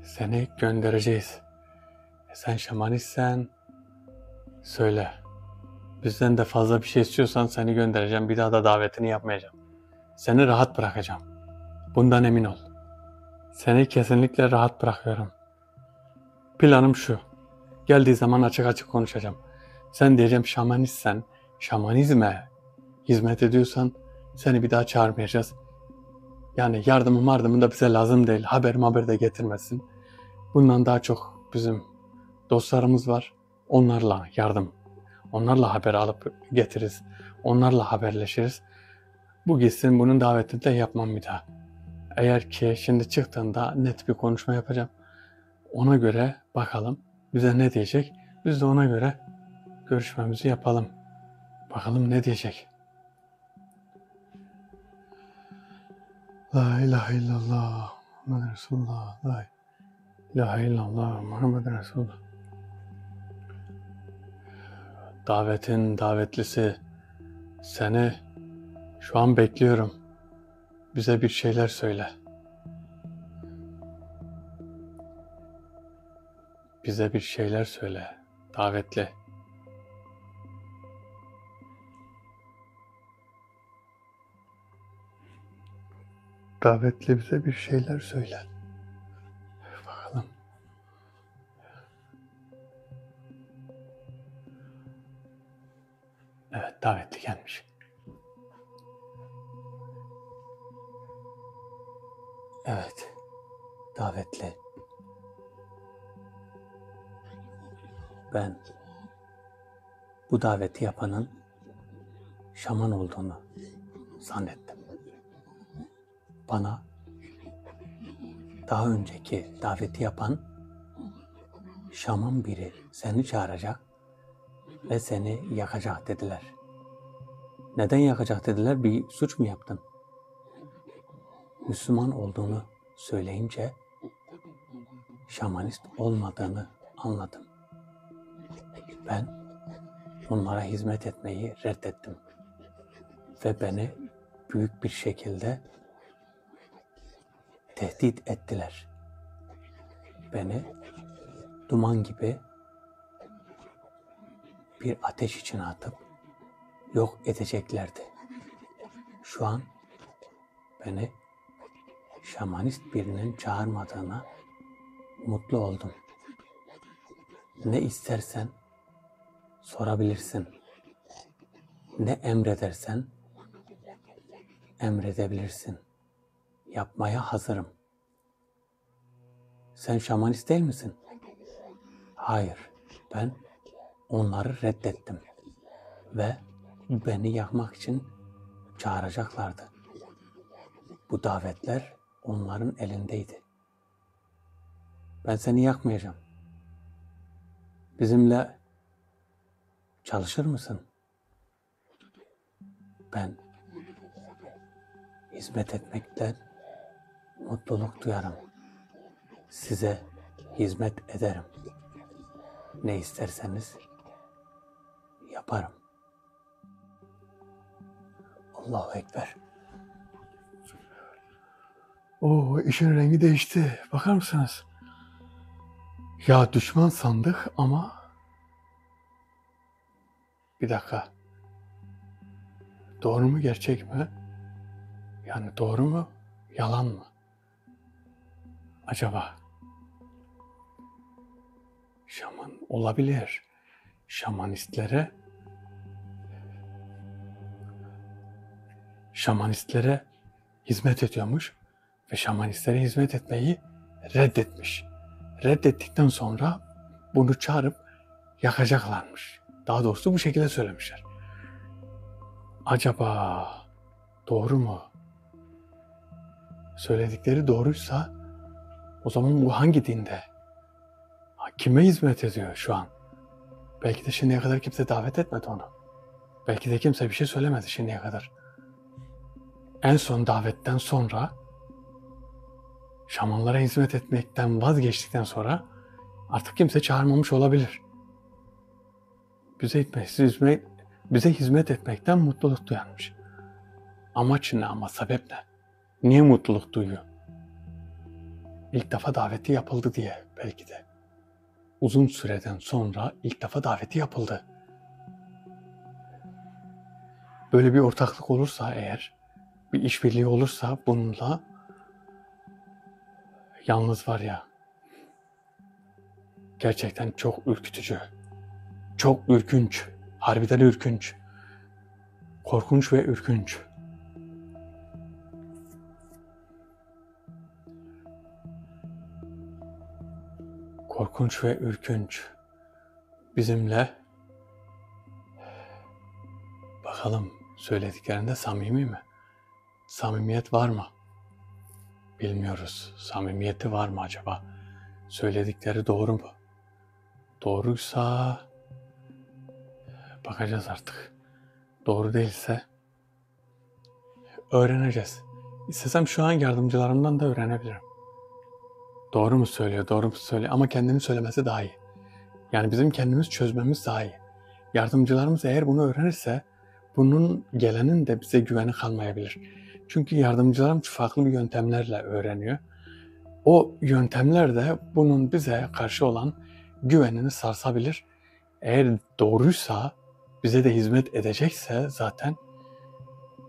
Seni göndereceğiz. Sen şamanistsen söyle. Bizden de fazla bir şey istiyorsan seni göndereceğim. Bir daha da davetini yapmayacağım. Seni rahat bırakacağım. Bundan emin ol. Seni kesinlikle rahat bırakıyorum. Planım şu. Geldiği zaman açık açık konuşacağım. Sen diyeceğim şamanistsen, şamanizme hizmet ediyorsan seni bir daha çağırmayacağız. Yani yardımı da bize lazım değil. Haber de getirmesin. Bundan daha çok bizim dostlarımız var. Onlarla haber alıp getiririz. Onlarla haberleşiriz. Bu gitsin, bunun davetini de yapmam bir daha. Eğer ki şimdi çıktığında net bir konuşma yapacağım. Ona göre bakalım bize ne diyecek. Biz de ona göre görüşmemizi yapalım. Bakalım ne diyecek. La ilahe illallah Muhammed Resulullah. La ilahe illallah Muhammed Resulullah. Davetin davetlisi, seni şu an bekliyorum. Bize bir şeyler söyle. Bize bir şeyler söyle, davetli. Davetli, bize bir şeyler söyle. Bakalım. Evet, davetli gelmiş. Evet, davetli. Ben bu daveti yapanın şaman olduğunu zannettim. Bana daha önceki daveti yapan şaman biri seni çağıracak ve seni yakacak dediler. Neden yakacak dediler? Bir suç mu yaptın? Müslüman olduğunu söyleyince şamanist olmadığını anladım. Ben onlara hizmet etmeyi reddettim. Ve beni büyük bir şekilde tehdit ettiler. Beni duman gibi bir ateş içine atıp yok edeceklerdi. Şu an beni şamanist birinin çağırmadığına mutlu oldum. Ne istersen sorabilirsin. Ne emredersen emredebilirsin. Yapmaya hazırım. Sen şamanist değil misin? Hayır, ben onları reddettim ve beni yakmak için çağıracaklardı. Bu davetler onların elindeydi. Ben seni yakmayacağım. Bizimle çalışır mısın? Ben hizmet etmekten mutluluk duyarım. Size hizmet ederim. Ne isterseniz yaparım. Allahu Ekber. Oo, işin rengi değişti. Bakar mısınız? Ya düşman sandık ama bir dakika. Doğru mu, gerçek mi? Yani doğru mu, yalan mı? Acaba? Şaman olabilir. Şamanistlere hizmet ediyormuş ve şamanistlere hizmet etmeyi reddetmiş. Reddettikten sonra bunu çağırıp yakacaklarmış. Daha doğrusu bu şekilde söylemişler. Acaba doğru mu? Söyledikleri doğruysa o zaman bu hangi dinde? Kime hizmet ediyor şu an? Belki de şimdiye kadar kimse davet etmedi onu. Belki de kimse bir şey söylemedi şimdiye kadar. En son davetten sonra şamanlara hizmet etmekten vazgeçtikten sonra artık kimse çağırmamış olabilir. Bize hizmet etmekten mutluluk duyanmış. Amaç ne ama, sebep ne? Niye mutluluk duyuyor? İlk defa daveti yapıldı diye belki de. Uzun süreden sonra ilk defa daveti yapıldı. Böyle bir ortaklık olursa eğer, bir işbirliği olursa bununla, yalnız var ya, gerçekten çok ürkütücü, çok ürkünç, harbiden ürkünç. Korkunç ve ürkünç. Korkunç ve ürkünç. Bizimle bakalım söylediklerinde samimi mi? Samimiyet var mı? Bilmiyoruz. Samimiyeti var mı acaba? Söyledikleri doğru mu? Doğruysa bakacağız artık. Doğru değilse öğreneceğiz. İstesem şu an yardımcılarımdan da öğrenebilirim. Doğru mu söylüyor, doğru mu söylüyor ama kendini söylemesi daha iyi. Yani bizim kendimiz çözmemiz daha iyi. Yardımcılarımız eğer bunu öğrenirse bunun gelenin de bize güveni kalmayabilir. Çünkü yardımcılarımız farklı bir yöntemlerle öğreniyor. O yöntemler de bunun bize karşı olan güvenini sarsabilir. Eğer doğruysa, bize de hizmet edecekse zaten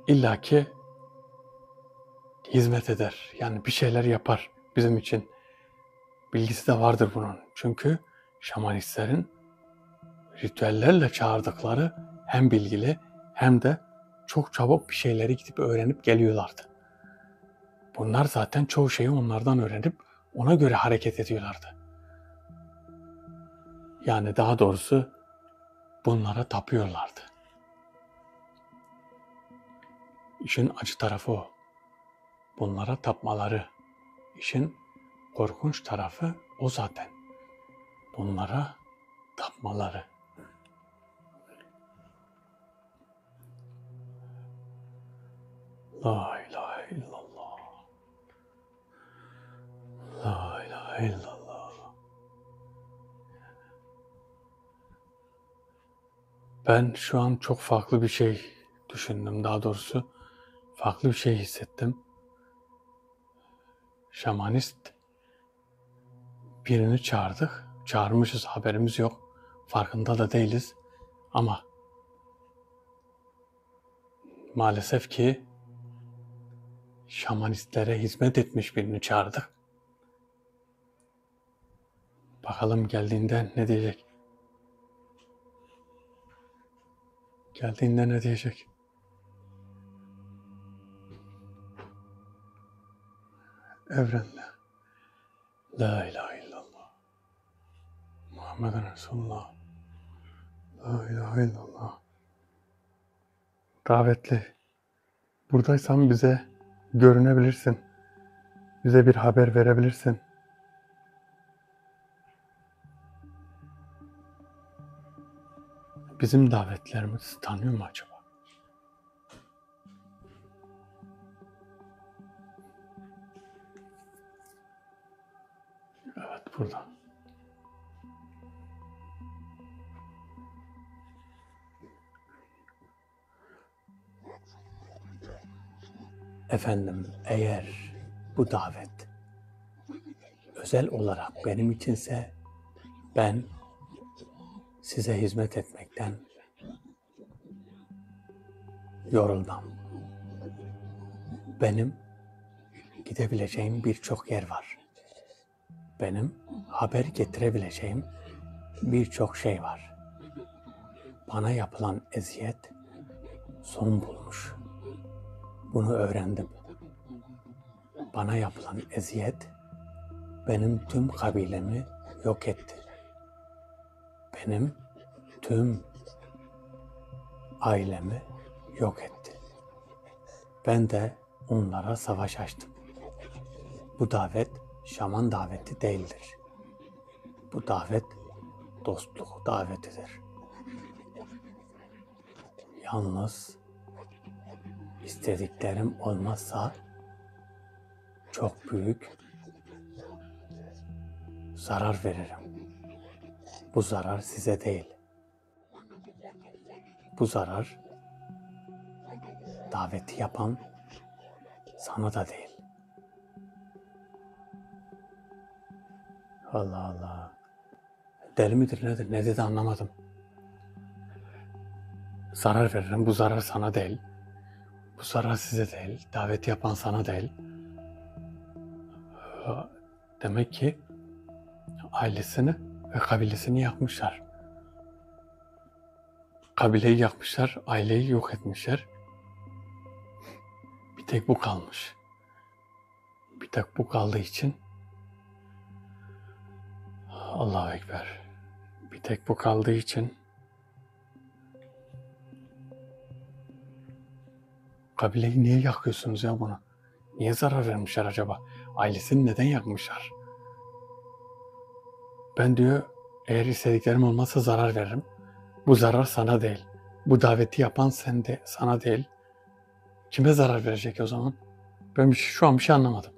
illaki hizmet eder. Yani bir şeyler yapar bizim için. Bilgisi de vardır bunun. Çünkü şamanistlerin ritüellerle çağırdıkları hem bilgili hem de çok çabuk bir şeyleri gidip öğrenip geliyorlardı. Bunlar zaten çoğu şeyi onlardan öğrenip ona göre hareket ediyorlardı. Yani daha doğrusu bunlara tapıyorlardı. İşin acı tarafı o. Bunlara tapmaları. İşin korkunç tarafı o zaten. Bunlara tapmaları. La ilahe illallah. La ilahe illallah. Ben şu an çok farklı bir şey düşündüm. Daha doğrusu farklı bir şey hissettim. Şamanist birini çağırdık. Çağırmışız, haberimiz yok. Farkında da değiliz. Ama maalesef ki şamanistlere hizmet etmiş birini çağırdık. Bakalım geldiğinde ne diyecek? Geldiğinde ne diyecek? Evrende. La ilahe illallah. Muhammeden Resulullah. La ilahe illallah. Davetli. Buradaysan bize görünebilirsin. Bize bir haber verebilirsin. Bizim davetlerimizi tanıyor mu acaba? Evet, burada. Efendim, eğer bu davet özel olarak benim içinse ben size hizmet etmekten yorulmam. Benim gidebileceğim birçok yer var. Benim haber getirebileceğim birçok şey var. Bana yapılan eziyet son bulmuş. Bunu öğrendim. Bana yapılan eziyet benim tüm kabilemi yok etti. Benim tüm ailemi yok etti. Ben de onlara savaş açtım. Bu davet şaman daveti değildir. Bu davet dostluk davetidir. Yalnız istediklerim olmazsa çok büyük zarar veririm. Bu zarar size değil. Bu zarar daveti yapan sana da değil. Allah Allah. Deli midir nedir? Ne dedi anlamadım. Zarar veririm. Bu zarar sana değil. Bu zarar size değil. Daveti yapan sana değil. Demek ki ailesini ve kabilesini yakmışlar. Kabileyi yakmışlar, aileyi yok etmişler. Bir tek bu kalmış. Bir tek bu kaldığı için Allahu Ekber. Bir tek bu kaldığı için kabileyi niye yakıyorsunuz ya bunu? Niye zarar vermişler acaba? Ailesini neden yakmışlar? Ben diyor eğer istediklerim olmazsa zarar veririm. Bu zarar sana değil. Bu daveti yapan sana değil. Kime zarar verecek o zaman? Ben şu an bir şey anlamadım.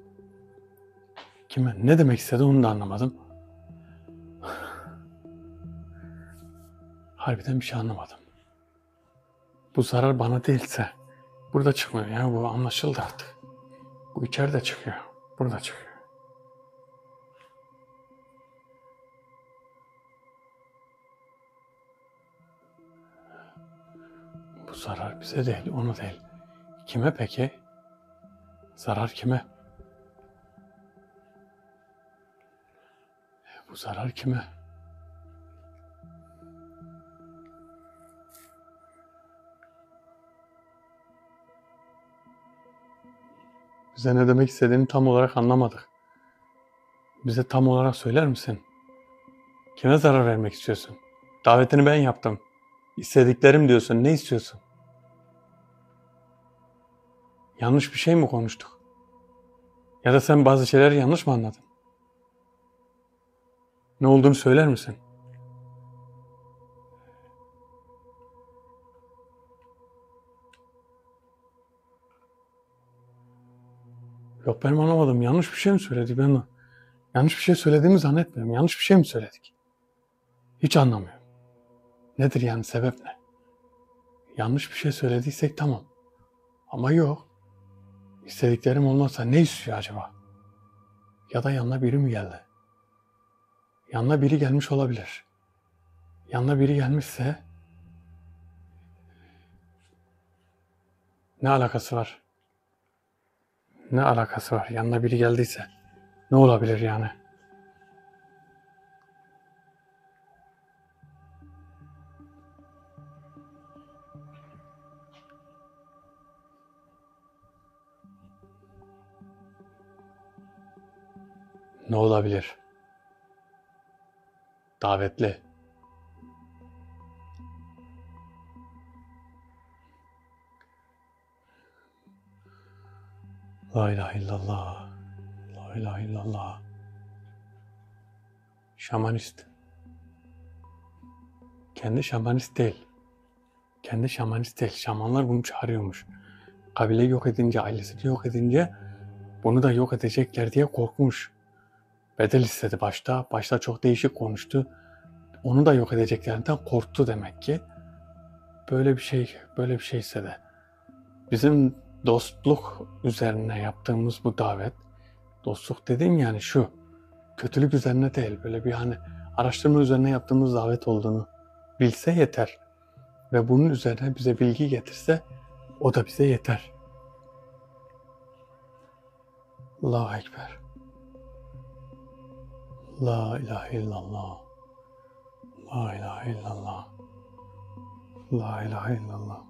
Kime? Ne demek istedi onu da anlamadım. Harbiden bir şey anlamadım. Bu zarar bana değilse burada çıkmıyor ya, bu anlaşıldı artık. Bu içeride çıkıyor. Burada çıkıyor. Bu zarar bize değil, onu değil. Kime peki? Zarar kime? Bu zarar kime? Bize ne demek istediğini tam olarak anlamadık. Bize tam olarak söyler misin? Kime zarar vermek istiyorsun? Davetini ben yaptım. İstediklerim diyorsun. Ne istiyorsun? Yanlış bir şey mi konuştuk? Ya da sen bazı şeyleri yanlış mı anladın? Ne olduğunu söyler misin? Yok, benim anlamadım. Yanlış bir şey mi söyledik? Ben yanlış bir şey söylediğimi zannetmiyorum. Yanlış bir şey mi söyledik? Hiç anlamıyorum. Nedir yani, sebep ne? Yanlış bir şey söylediysek tamam. Ama yok. İstediklerim olmazsa ne istiyor acaba? Ya da yanına biri mi geldi? Yanına biri gelmiş olabilir. Yanına biri gelmişse ne alakası var? Ne alakası var? Yanına biri geldiyse ne olabilir yani? Ne olabilir? Davetli. La ilahe illallah. La ilahe illallah. Şamanist. Kendi şamanist değil. Kendi şamanist değil. Şamanlar bunu çağırıyormuş. Kabileyi yok edince, ailesini yok edince bunu da yok edecekler diye korkmuş. Bedel istedi başta. Başta çok değişik konuştu. Onu da yok edeceklerinden korktu demek ki. Böyle bir şey istedi. Bizim dostluk üzerine yaptığımız bu davet, dostluk dediğim yani şu, kötülük üzerine değil, böyle bir hani araştırma üzerine yaptığımız davet olduğunu bilse yeter. Ve bunun üzerine bize bilgi getirse o da bize yeter. Allahu Ekber. La ilahe illallah. La ilahe illallah. La ilahe illallah.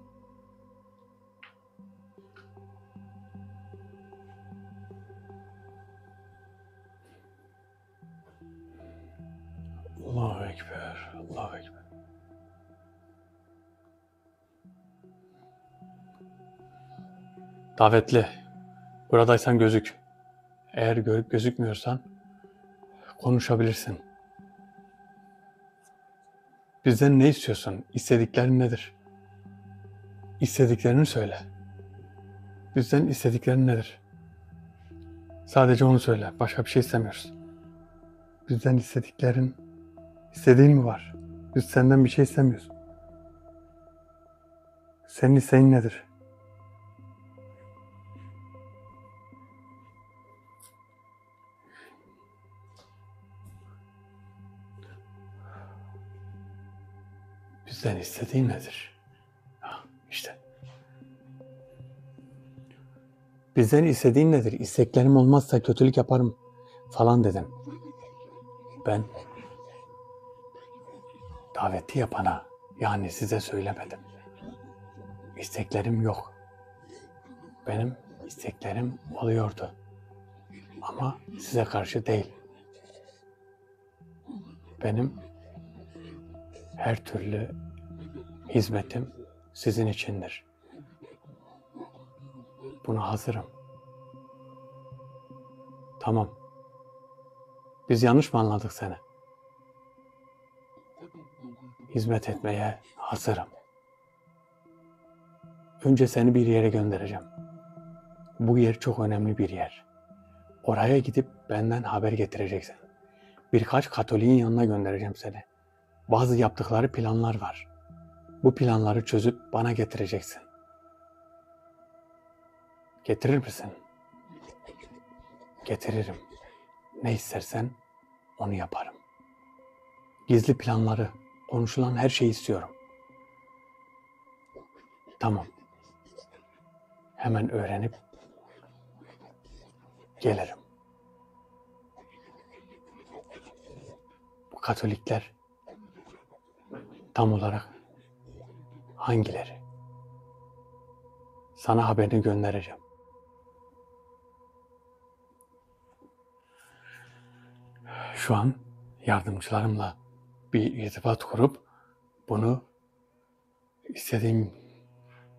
Allahu Ekber. Allahu Ekber. Davetli. Buradaysan gözük. Eğer gözükmüyorsan konuşabilirsin. Bizden ne istiyorsun? İstediklerin nedir? İstediklerini söyle. Bizden istediklerin nedir? Sadece onu söyle. Başka bir şey istemiyoruz. Bizden istediğin mi var? Biz senden bir şey istemiyoruz. Senin isteğin nedir? Bizden istediğin nedir? İşte. Bizden istediğin nedir? İsteklerim olmazsa kötülük yaparım falan dedim. Ben daveti yapana, yani size söylemedim. İsteklerim yok. Benim isteklerim oluyordu. Ama size karşı değil. Benim her türlü hizmetim sizin içindir. Buna hazırım. Tamam. Biz yanlış mı anladık seni? Hizmet etmeye hazırım. Önce seni bir yere göndereceğim. Bu yer çok önemli bir yer. Oraya gidip benden haber getireceksin. Birkaç Katolik'in yanına göndereceğim seni. Bazı yaptıkları planlar var. Bu planları çözüp bana getireceksin. Getirir misin? Getiririm. Ne istersen onu yaparım. Gizli planları, konuşulan her şeyi istiyorum. Tamam. Hemen öğrenip gelirim. Bu Katolikler tam olarak hangileri? Sana haberini göndereceğim. Şu an yardımcılarımla bir irtibat kurup bunu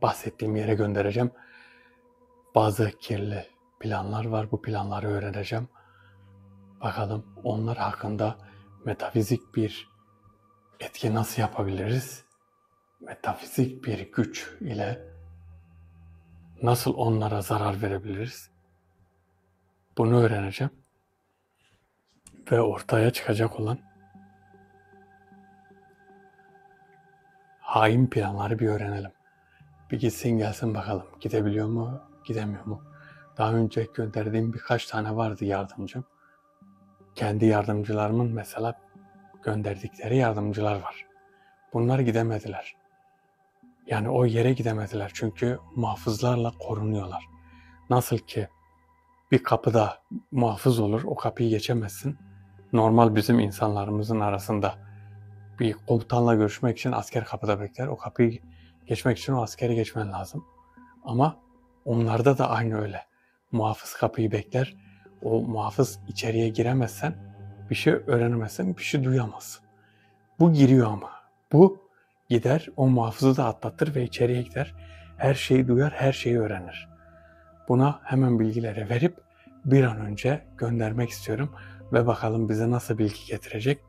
bahsettiğim yere göndereceğim. Bazı kirli planlar var. Bu planları öğreneceğim. Bakalım onlar hakkında metafizik bir etki nasıl yapabiliriz? Metafizik bir güç ile nasıl onlara zarar verebiliriz? Bunu öğreneceğim. Ve ortaya çıkacak olan hain planları bir öğrenelim. Bir gitsin gelsin bakalım. Gidebiliyor mu, gidemiyor mu? Daha önce gönderdiğim birkaç tane vardı yardımcım. Kendi yardımcılarımın mesela gönderdikleri yardımcılar var. Bunlar gidemediler. Yani o yere gidemediler çünkü muhafızlarla korunuyorlar. Nasıl ki bir kapıda muhafız olur, o kapıyı geçemezsin. Normal bizim insanlarımızın arasında bir komutanla görüşmek için asker kapıda bekler. O kapıyı geçmek için o askeri geçmen lazım. Ama onlarda da aynı öyle. Muhafız kapıyı bekler. O muhafız içeriye giremezsen, bir şey öğrenemezsen bir şey duyamazsın. Bu giriyor ama. Bu gider, o muhafızı da atlatır ve içeriye gider. Her şeyi duyar, her şeyi öğrenir. Buna hemen bilgileri verip bir an önce göndermek istiyorum. Ve bakalım bize nasıl bilgi getirecek.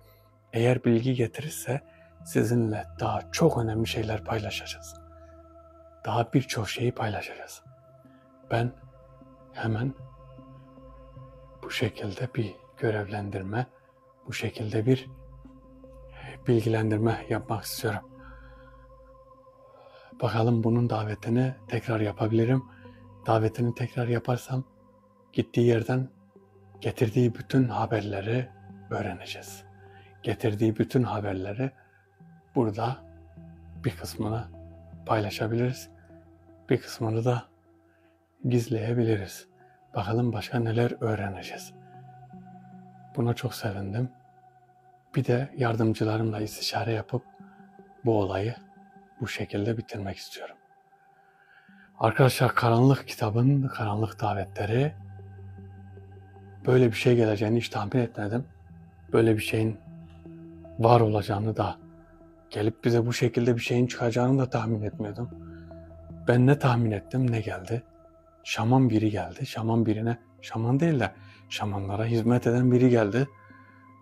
Eğer bilgi getirirse sizinle daha çok önemli şeyler paylaşacağız. Daha birçok şeyi paylaşacağız. Ben hemen bu şekilde bir görevlendirme, bu şekilde bir bilgilendirme yapmak istiyorum. Bakalım bunun davetini tekrar yapabilirim. Davetini tekrar yaparsam gittiği yerden getirdiği bütün haberleri öğreneceğiz. Getirdiği bütün haberleri burada bir kısmını paylaşabiliriz. Bir kısmını da gizleyebiliriz. Bakalım başka neler öğreneceğiz. Buna çok sevindim. Bir de yardımcılarımla istişare yapıp bu olayı bu şekilde bitirmek istiyorum. Arkadaşlar Karanlık kitabın karanlık davetleri, böyle bir şey geleceğini hiç tahmin etmedim. Böyle bir şeyin var olacağını da, gelip bize bu şekilde bir şeyin çıkacağını da tahmin etmiyordum. Ben ne tahmin ettim ne geldi? Şaman biri geldi. Şaman birine, şaman değil de şamanlara hizmet eden biri geldi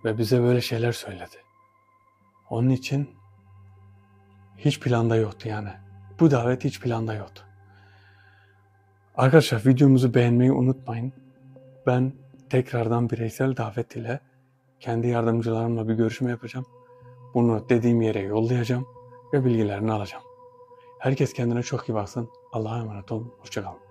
ve bize böyle şeyler söyledi. Onun için hiç planda yoktu yani. Bu davet hiç planda yoktu. Arkadaşlar videomuzu beğenmeyi unutmayın. Ben tekrardan bireysel davet ile kendi yardımcılarımla bir görüşme yapacağım. Bunu dediğim yere yollayacağım ve bilgilerini alacağım. Herkes kendine çok iyi baksın. Allah'a emanet olun. Hoşça kalın.